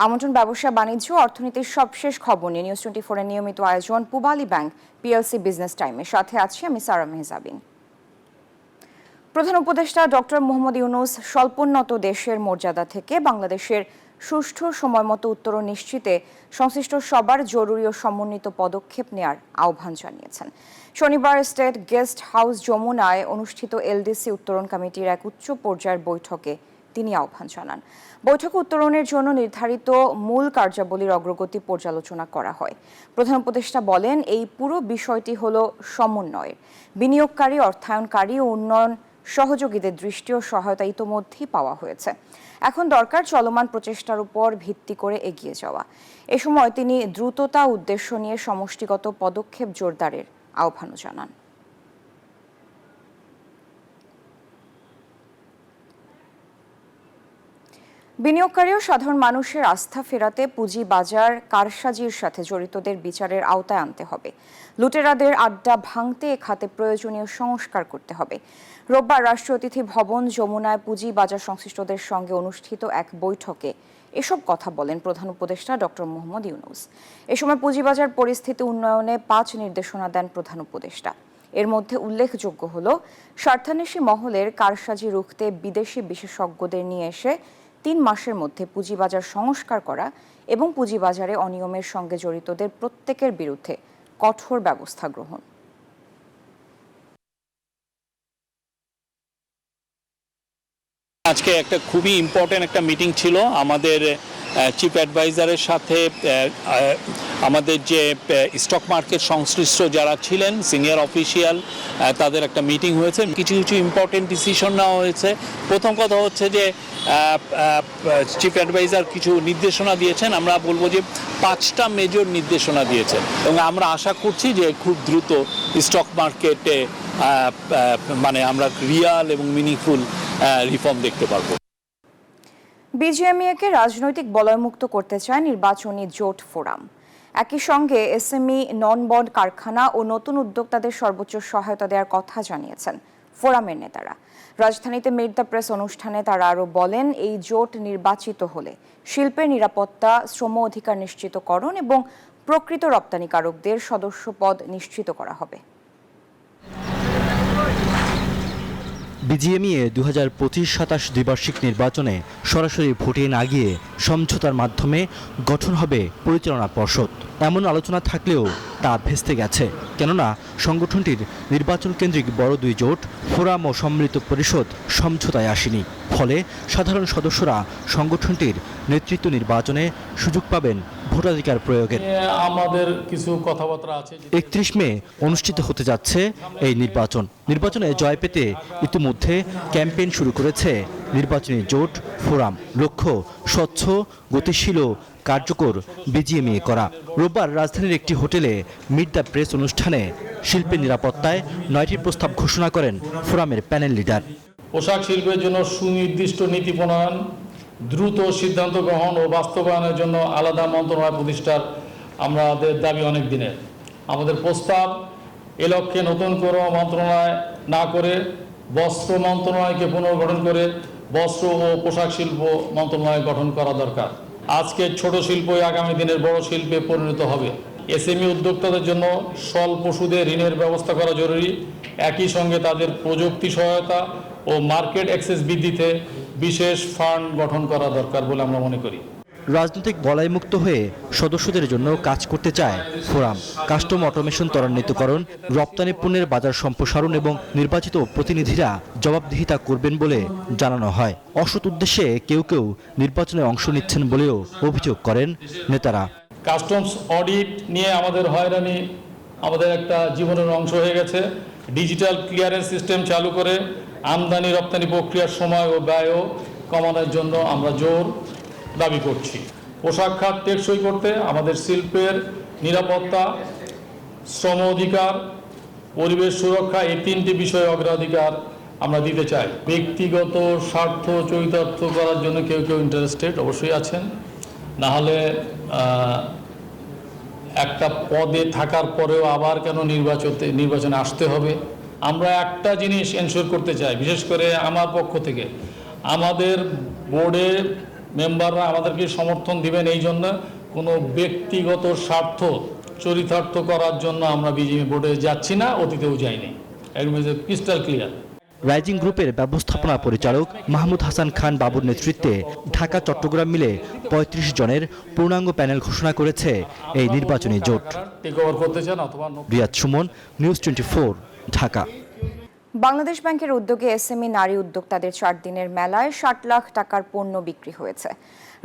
আমন্ত্রণ ব্যবসা বাণিজ্য অর্থনীতির সবশেষ খবর নিয়ে নিউজ 24 এর নিয়মিত আয়োজন পূবালী ব্যাংক পিএলসি বিজনেস টাইমের সাথে আছি আমি সারা মেহজাবিন। প্রধান উপদেষ্টা ডক্টর মোহাম্মদ ইউনূস স্বল্পোন্নত দেশের মর্যাদা থেকে বাংলাদেশের সুষ্ঠু সময়মতো উত্তরণ নিশ্চিতে সংশ্লিষ্ট সবার জরুরি ও সমন্বিত পদক্ষেপ নেয়ার আহ্বান জানিয়েছেন। শনিবার স্টেট গেস্ট হাউস যমুনায় অনুষ্ঠিত এলডিসি উত্তরণ কমিটির এক উচ্চ পর্যায়ের বৈঠকে তিনি আহ্বান জানান। বৈঠকে উত্তরণের জন্য নির্ধারিত মূল কার্যাবলীর অগ্রগতি পর্যালোচনা করা হয়। প্রধান উপদেষ্টা বলেন, এই পুরো বিষয়টি হলো সমন্বয়ের। বিনিয়োগকারী, অর্থায়নকারী ও উন্নয়ন সহযোগীদের দৃষ্টি ও সহায়তা ইতোমধ্যেই পাওয়া হয়েছে। এখন দরকার চলমান প্রচেষ্টার উপর ভিত্তি করে এগিয়ে যাওয়া। এ সময় তিনি দ্রুততা উদ্দেশ্য নিয়ে সমষ্টিগত পদক্ষেপ জোরদারের আহ্বানও জানান। বিনিয়োগকারী ও সাধারণ মানুষের আস্থা ফেরাতে পুঁজিবাজার কারসাজির সাথে জড়িতদের বিচারের আওতায় আনতে হবে। লুটেরাদের আড্ডা ভাঙতে এ খাতে প্রয়োজনীয় সংস্কার করতে হবে। রোববার রাষ্ট্রীয় অতিথি ভবন যমুনায় পুঁজিবাজার সংশ্লিষ্টদের সঙ্গে অনুষ্ঠিত এক বৈঠকে এসব কথা বলেন প্রধান উপদেষ্টা ডক্টর মোহাম্মদ ইউনূস। এ সময় পুঁজিবাজার পরিস্থিতি উন্নয়নে 5 নির্দেশনা দেন প্রধান উপদেষ্টা। এর মধ্যে উল্লেখযোগ্য হল, স্বার্থান্বেষী মহলের কারসাজি রুখতে বিদেশি বিশেষজ্ঞদের নিয়ে এসে 3 মাসের মধ্যে পুঁজিবাজার সংস্কার করা এবং পুঁজিবাজারে অনিয়মের সঙ্গে জড়িতদের প্রত্যেকের বিরুদ্ধে কঠোর ব্যবস্থা গ্রহণ। আজকে একটা খুবই ইম্পর্টেন্ট একটা মিটিং ছিল আমাদের চিফ অ্যাডভাইজারের সাথে। আমাদের যে স্টক মার্কেট সংশ্লিষ্ট যারা ছিলেন সিনিয়র অফিসিয়াল, তাদের একটা মিটিং হয়েছে। কিছু কিছু ইম্পর্টেন্ট ডিসিশন নেওয়া হয়েছে। প্রথম কথা হচ্ছে যে চিফ অ্যাডভাইজার কিছু নির্দেশনা দিয়েছেন। আমরা বলবো যে 5টা মেজর নির্দেশনা দিয়েছেন এবং আমরা আশা করছি যে খুব দ্রুত স্টক মার্কেটে আমরা রিয়াল এবং মিনিংফুল রিফর্ম দেখতে পারবো। বিজিএমইএকে রাজনৈতিক বলয়মুক্ত করতে চায় নির্বাচনী জোট ফোরাম। একই সঙ্গে এসএমই, নন বন্ড কারখানা ও নতুন উদ্যোক্তাদের সর্বোচ্চ সহায়তা দেওয়ার কথা জানিয়েছেন ফোরামের নেতারা। রাজধানীতে মিট দ্য প্রেস অনুষ্ঠানে তারা আরও বলেন, এই জোট নির্বাচিত হলে শিল্পের নিরাপত্তা, শ্রম অধিকার নিশ্চিতকরণ এবং প্রকৃত রপ্তানিকারকদের সদস্য পদ নিশ্চিত করা হবে। বিজিএমইএ 2025-27 দ্বিবার্ষিক নির্বাচনে সরাসরি ভোটে না গিয়ে সমঝোতার মাধ্যমে গঠন হবে পরিচালনা পর্ষদ। এমন আলোচনা থাকলেও তা ভেস্তে গেছে, কেননা সংগঠনটির নির্বাচন কেন্দ্রিক বড় 2 জোট ফোরাম ও সম্মিলিত পরিষদ সমঝোতায় আসেনি। ফলে সাধারণ সদস্যরা সংগঠনটির নেতৃত্ব নির্বাচনে সুযোগ পাবেন ভোটাধিকার প্রয়োগের। আমাদের কিছু কথাবার্তা আছে। 31 মে অনুষ্ঠিত হতে যাচ্ছে এই নির্বাচনে জয় পেতে ইতিমধ্যে ক্যাম্পেইন শুরু করেছে নির্বাচনী জোট ফোরাম। লক্ষ্য স্বচ্ছ, গতিশীল ও কার্যকর বিজিএমইএ করা। রোববার রাজধানীর একটি হোটেলে মিট দ্য প্রেস অনুষ্ঠানে শিল্পের নিরাপত্তায় 9টি প্রস্তাব ঘোষণা করেন ফোরামের প্যানেল লিডার। পোশাক শিল্পের জন্য সুনির্দিষ্ট নীতি প্রণয়ন, দ্রুত সিদ্ধান্ত গ্রহণ ও বাস্তবায়নের জন্য আলাদা মন্ত্রণালয় প্রতিষ্ঠার আমাদের দাবি অনেক দিনের। আমাদের প্রস্তাব, এ লক্ষ্যে নতুন কোনো মন্ত্রণালয় না করে বস্ত্র মন্ত্রণালয়কে পুনর্গঠন করে বস্ত্র ও পোশাক শিল্প মন্ত্রণালয় গঠন করা দরকার। আজকে ছোট শিল্পই আগামী দিনের বড় শিল্পে পরিণত হবে। এসএমই উদ্যোক্তাদের জন্য স্বল্প সুদে ঋণের ব্যবস্থা করা জরুরি। একই সঙ্গে তাদের প্রযুক্তি সহায়তা ও মার্কেট অ্যাক্সেস বৃদ্ধিতে বিশেষ ফান্ড গঠন করা দরকার বলে আমরা মনে করি। রাজনৈতিক বলয়মুক্ত হয়ে সদস্যদের জন্য কাজ করতে চায় ফোরাম। কাস্টম অটোমেশন ত্বরান্বিতকরণ, রপ্তানি পণ্যের বাজার সম্প্রসারণ এবং নির্বাচিত প্রতিনিধিরা জবাবদিহিতা করবেন বলে জানানো হয়। অসৎ উদ্দেশ্যে কেউ কেউ নির্বাচনে অংশ নিচ্ছেন বলেও অভিযোগ করেন নেতারা। কাস্টমস অডিট নিয়ে আমাদের হয়রানি আমাদের একটা জীবনের অংশ হয়ে গেছে। ডিজিটাল ক্লিয়ারেন্স সিস্টেম চালু করে আমদানি রপ্তানি প্রক্রিয়ার সময় ও ব্যয়ও কমানোর জন্য আমরা জোর দাবি করছি। পোশাক খাত টেকসই করতে আমাদের শিল্পের নিরাপত্তা, শ্রম অধিকার, পরিবেশ সুরক্ষা, এই 3টি বিষয়ে অগ্রাধিকার আমরা দিতে চাই। ব্যক্তিগত স্বার্থ চরিতার্থ করার জন্য কেউ কেউ ইন্টারেস্টেড অবশ্যই আছেন, না হলে একটা পদে থাকার পরেও আবার কেন নির্বাচনে আসতে হবে। আমরা একটা জিনিস এনশিওর করতে চাই, বিশেষ করে আমার পক্ষ থেকে, আমাদের বোর্ডে মেম্বাররা আমাদেরকে সমর্থন দিবেন, এই জন্য কোনো ব্যক্তিগত স্বার্থ চরিতার্থ করার জন্য আমরা বিজিএম বোর্ডে যাচ্ছি না, অতীতেও যাইনি। একদম ক্রিস্টাল ক্লিয়ার। রাইজিং গ্রুপের ব্যবস্থাপনা পরিচালক মাহমুদ হাসান খান বাবুর নেতৃত্বে ঢাকা চট্টগ্রাম মিলে ৩৫ জনের পূর্ণাঙ্গ প্যানেল ঘোষণা করেছে এই নির্বাচনী জোট। রিয়াদ সুমন, নিউজ 24, ঢাকা। বাংলাদেশ ব্যাংকের উদ্যোগে এসএমই নারী উদ্যোক্তাদের ৪ দিনের মেলায় ৬০ লাখ টাকার পণ্য বিক্রি হয়েছে।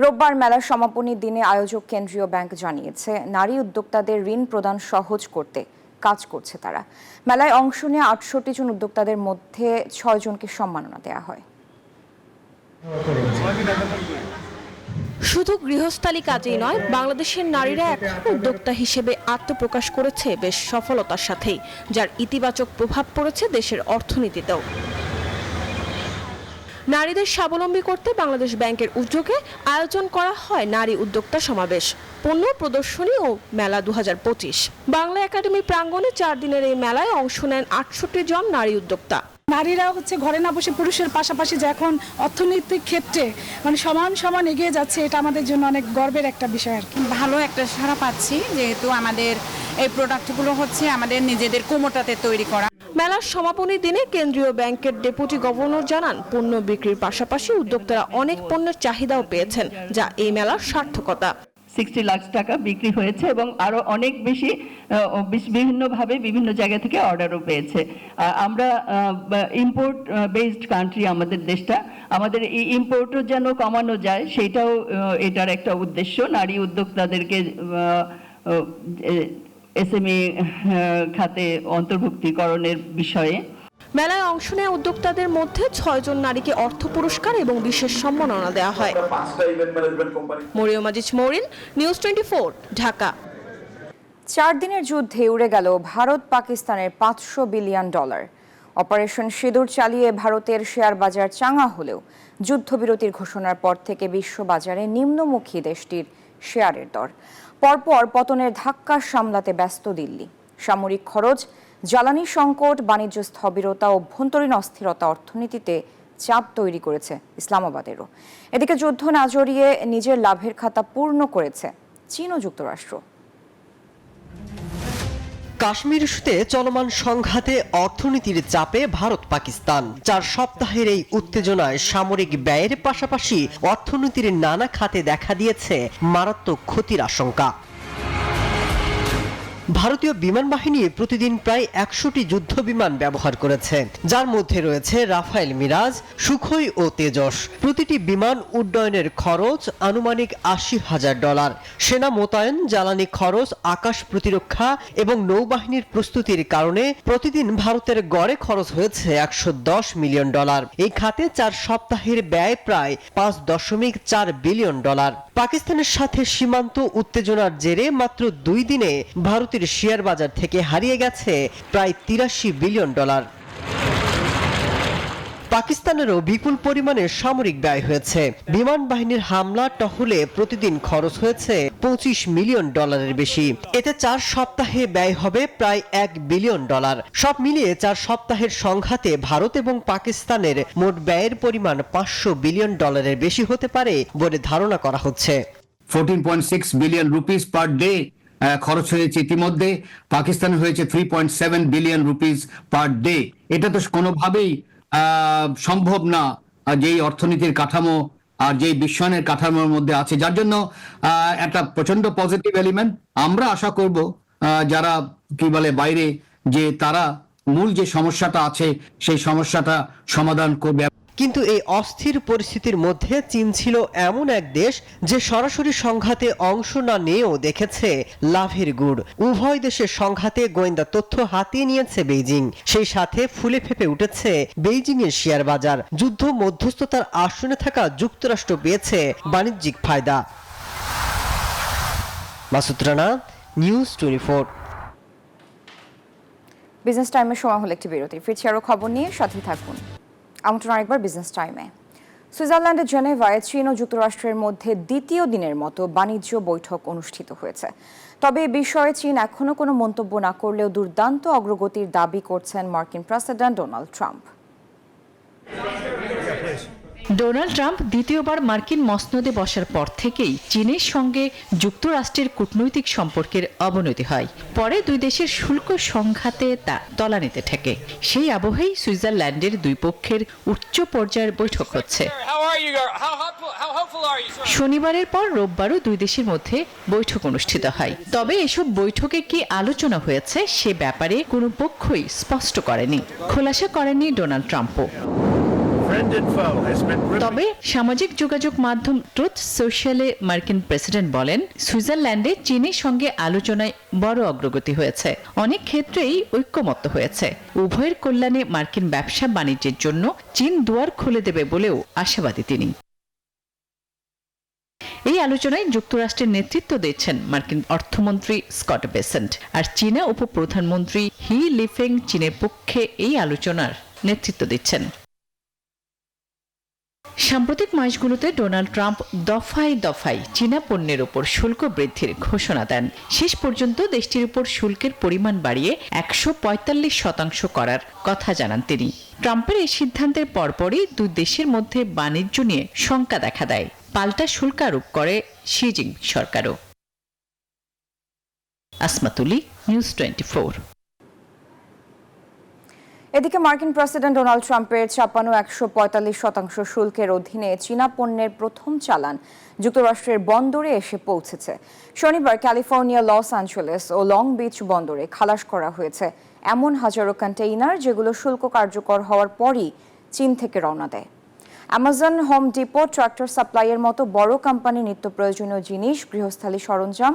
রোববার মেলার সমাপনী দিনে আয়োজক কেন্দ্রীয় ব্যাংক জানিয়েছে, নারী উদ্যোক্তাদের ঋণ প্রদান সহজ করতে কাজ করছে তারা। মেলায় অংশ নিয়ে ৬৮ জন উদ্যোক্তাদের মধ্যে ৬ জনকে সম্মাননা দেওয়া হয়। শুধু গৃহস্থালী কাজেই নয়, বাংলাদেশের নারীরা এখন উদ্যোক্তা হিসেবে আত্মপ্রকাশ করেছে বেশ সফলতার সাথেই, যার ইতিবাচক প্রভাব পড়েছে দেশের অর্থনীতিতেও। নারীদের স্বাবলম্বী করতে বাংলাদেশ ব্যাংকের উদ্যোগে আয়োজন করা হয় নারী উদ্যোক্তা সমাবেশ, পণ্য প্রদর্শনী ও মেলা ২০২৫। বাংলা একাডেমি প্রাঙ্গণে ৪ দিনের এই মেলায় অংশ নেন ৬৮ জন নারী উদ্যোক্তা। নারীরা ঘরে না বসে পুরুষের পাশাপাশি যে এখন অর্থনৈতিক ক্ষেত্রে সমান সমান এগিয়ে যাচ্ছে, এটা আমাদের জন্য অনেক গর্বের একটা বিষয় আর কি। ভালো একটা সাড়া পাচ্ছি, যেহেতু আমাদের এই প্রোডাক্টগুলো আমাদের নিজেদের কোমোটাতে তৈরি করা। মেলার সমাপনী দিনে কেন্দ্রীয় ব্যাংকের ডেপুটি গভর্নর জানান, পণ্য বিক্রির পাশাপাশি উদ্যোক্তারা অনেক পণ্যের চাহিদাও পেয়েছেন, যা এই মেলার সার্থকতা। 60 লাখ টাকা বিক্রি হয়েছে এবং আরো অনেক বেশি বিভিন্নভাবে বিভিন্ন জায়গা থেকে অর্ডারও পেয়েছে। আমরা ইম্পোর্ট বেসড কান্ট্রি আমাদের দেশটা, আমাদের এই ইম্পোর্টও যেন কমানো যায়, সেটাও এটার একটা উদ্দেশ্য, নারী উদ্যোক্তাদেরকে এসএমই খাতে অন্তর্ভুক্তিকরণের বিষয়ে। মেলায় অংশ নেওয়া উদ্যোক্তাদের মধ্যে ৬ জন নারীকে অর্থ পুরস্কার এবং বিশেষ সম্মাননা দেওয়া হয়। মরিয়ম আজিজ মরিন, নিউজ 24, ঢাকা। ৪ দিনের যুদ্ধে উড়ে গেল ভারত পাকিস্তানের $500 বিলিয়ন। অপারেশন সিঁদুর চালিয়ে ভারতের শেয়ার বাজার চাঙা হলেও যুদ্ধবিরতির ঘোষণার পর থেকে বিশ্ববাজারে নিম্নমুখী দেশটির শেয়ারের দর। পরপর পতনের ধাক্কা সামলাতে ব্যস্ত দিল্লি। সামরিক খরচ, জ্বালানি সংকট, বাণিজ্য স্থবিরতা, অভ্যন্তরীণ অস্থিরতা অর্থনীতিতে চাপ তৈরি করেছে ইসলামাবাদেরও। এদিকে যুদ্ধ না জড়িয়ে নিজের লাভের খাতা পূর্ণ করেছে চীন ও যুক্তরাষ্ট্র। কাশ্মীর ইস্যুতে চলমান সংঘাতে অর্থনীতির চাপে ভারত পাকিস্তান। 4 সপ্তাহের এই উত্তেজনায় সামরিক ব্যয়ের পাশাপাশি অর্থনীতির নানা খাতে দেখা দিয়েছে মারাত্মক ক্ষতির আশঙ্কা। ভারতীয় বিমান বাহিনী প্রতিদিন প্রায় 100টি যুদ্ধ বিমান ব্যবহার করেছে, যার মধ্যে রয়েছে রাফায়েল, মিরাজ, সুখোই ও তেজস। প্রতিটি বিমান উড্ডয়নের খরচ আনুমানিক $80,000। সেনা মোতায়েন, জ্বালানি খরচ, আকাশ প্রতিরক্ষা এবং নৌবাহিনীর প্রস্তুতির কারণে প্রতিদিন ভারতের গড়ে খরচ হয়েছে $110 মিলিয়ন। এই খাতে 4 সপ্তাহের ব্যয় প্রায় $5.4 বিলিয়ন। পাকিস্তানের সাথে সীমান্ত উত্তেজনার জেরে মাত্র 2 দিনে ভারতের শেয়ার বাজার থেকে হারিয়ে গেছে প্রায় $83 বিলিয়ন। পাকিস্তানেরও বিপুল পরিমাণে সামরিক ব্যয় হয়েছে। বিমান বাহিনীর হামলা টহলে প্রতিদিন খরচ হয়েছে $25 মিলিয়ন বেশি। এতে 4 সপ্তাহে ব্যয় হবে প্রায় $1 বিলিয়ন। সব মিলিয়ে 4 সপ্তাহের সংঘাতে ভারত এবং পাকিস্তানের মোট ব্যয়ের পরিমাণ $500 বিলিয়ন বেশি হতে পারে বলে ধারণা করা হচ্ছে। 14.6 বিলিয়ন রুপিস পার ডে খরচ হয়েছে ইতিমধ্যে। পাকিস্তানে হয়েছে 3.7 বিলিয়ন রুপিস পার ডে। এটা তো কোনোভাবেই সম্ভব না যেই অর্থনীতির কাঠামো আর যেই বিশ্বায়নের কাঠামোর মধ্যে আছে, যার জন্য একটা প্রচন্ড পজিটিভ এলিমেন্ট। আমরা আশা করব যারা কি বলে বাইরে, যে তারা মূল যে সমস্যাটা আছে সেই সমস্যাটা সমাধান করবে। কিন্তু এই অস্থির পরিস্থিতির মধ্যে চীন ছিল এমন এক দেশ যে সরাসরি সংঘাতে অংশ না নিয়েও দেখেছে লাভের গুড়। উভয় দেশের সংঘাতে গোয়েন্দা তথ্য হাতিয়ে নিয়েছে বেইজিং। সেই সাথে ফুলে ফেপে উঠেছে বেইজিং এর শেয়ার বাজার। যুদ্ধ মধ্যস্থতার আসনে থাকা যুক্তরাষ্ট্র পেয়েছে বাণিজ্যিক ফায়দা। মাসুদ রানা, নিউজ 24। বিজনেস টাইমের সময় হলো একটি বিরতি। ফিরছি আরও খবর নিয়ে, সাথে থাকুন। আমন্ত্রণ আরেকবার বিজনেস টাইমে। সুইজারল্যান্ডের জেনেভায় চীন ও যুক্তরাষ্ট্রের মধ্যে দ্বিতীয় দিনের মতো বাণিজ্য বৈঠক অনুষ্ঠিত হয়েছে। তবে এ বিষয়ে চীন এখনও কোনো মন্তব্য না করলেও দুর্দান্ত অগ্রগতির দাবি করছেন মার্কিন president Donald Trump. Donald Trump দ্বিতীয়বার মার্কিন মসনদে বসার পর থেকেই চীনের সঙ্গে যুক্তরাষ্ট্রের কূটনৈতিক সম্পর্কের অবনতি হয়। পরে দুই দেশের শুল্ক সংঘাতে তা তলানিতে ঠেকে। সেই আবহেই সুইজারল্যান্ডের দুই পক্ষের উচ্চ পর্যায়ের বৈঠক হচ্ছে। শনিবারের পর রোববারও দুই দেশের মধ্যে বৈঠক অনুষ্ঠিত হয়। তবে এসব বৈঠকে কি আলোচনা হয়েছে সে ব্যাপারে কোনো পক্ষই স্পষ্ট করেনি, খোলাসা করেনি ডোনাল্ড ট্রাম্পও। তবে সামাজিক যোগাযোগ মাধ্যম ট্রুথ সোশ্যালে মার্কিন প্রেসিডেন্ট বলেন, সুইজারল্যান্ডে চীনের সঙ্গে আলোচনায় বড় অগ্রগতি হয়েছে, অনেক ক্ষেত্রেই ঐক্যমত্য হয়েছে। উভয়ের কল্যাণে মার্কিন ব্যবসা বাণিজ্যের জন্য চীন দুয়ার খুলে দেবে বলেও আশাবাদী তিনি। এই আলোচনায় যুক্তরাষ্ট্রের নেতৃত্ব দিচ্ছেন মার্কিন অর্থমন্ত্রী স্কট বেসেন্ট, আর চীনা উপপ্রধানমন্ত্রী হি লিফেং চীনের পক্ষে এই আলোচনার নেতৃত্ব দিচ্ছেন। সাম্প্রতিক মাসগুলোতে ডোনাল্ড ট্রাম্প দফায় দফায় চীনা পণ্যের উপর শুল্ক বৃদ্ধির ঘোষণা দেন। শেষ পর্যন্ত দেশটির উপর শুল্কের পরিমাণ বাড়িয়ে 145% করার কথা জানান তিনি। ট্রাম্পের এই সিদ্ধান্তের পরপরই দুই দেশের মধ্যে বাণিজ্য নিয়ে শঙ্কা দেখা দেয়। পাল্টা শুল্ক আরোপ করে শি জিনপিং সরকারও। আসমাতুলি, নিউজ 24। এদিকে মার্কিন প্রেসিডেন্ট ডোনাল্ড ট্রাম্পের চাপানো 145% শুল্কের অধীনে চীনা পণ্যের প্রথম চালান যুক্তরাষ্ট্রের বন্দরে এসে পৌঁছেছে। শনিবার ক্যালিফোর্নিয়া, লস অ্যাঞ্জেলেস ও লং বিচ বন্দরে খালাস করা হয়েছে এমন হাজারো কন্টেইনার যেগুলো শুল্ক কার্যকর হওয়ার পরই চীন থেকে রওনা দেয়। অ্যামাজন, হোম ডিপো, ট্রাক্টর সাপ্লাইয়ের মতো বড় কোম্পানি নিত্য প্রয়োজনীয় জিনিস, গৃহস্থালী সরঞ্জাম,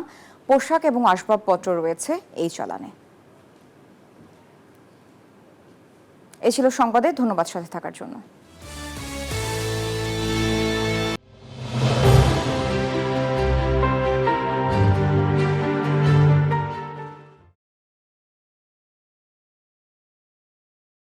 পোশাক এবং আসবাবপত্র রয়েছে এই চালানে। এই ছিল সংবাদে। ধন্যবাদ সাথে থাকার জন্য।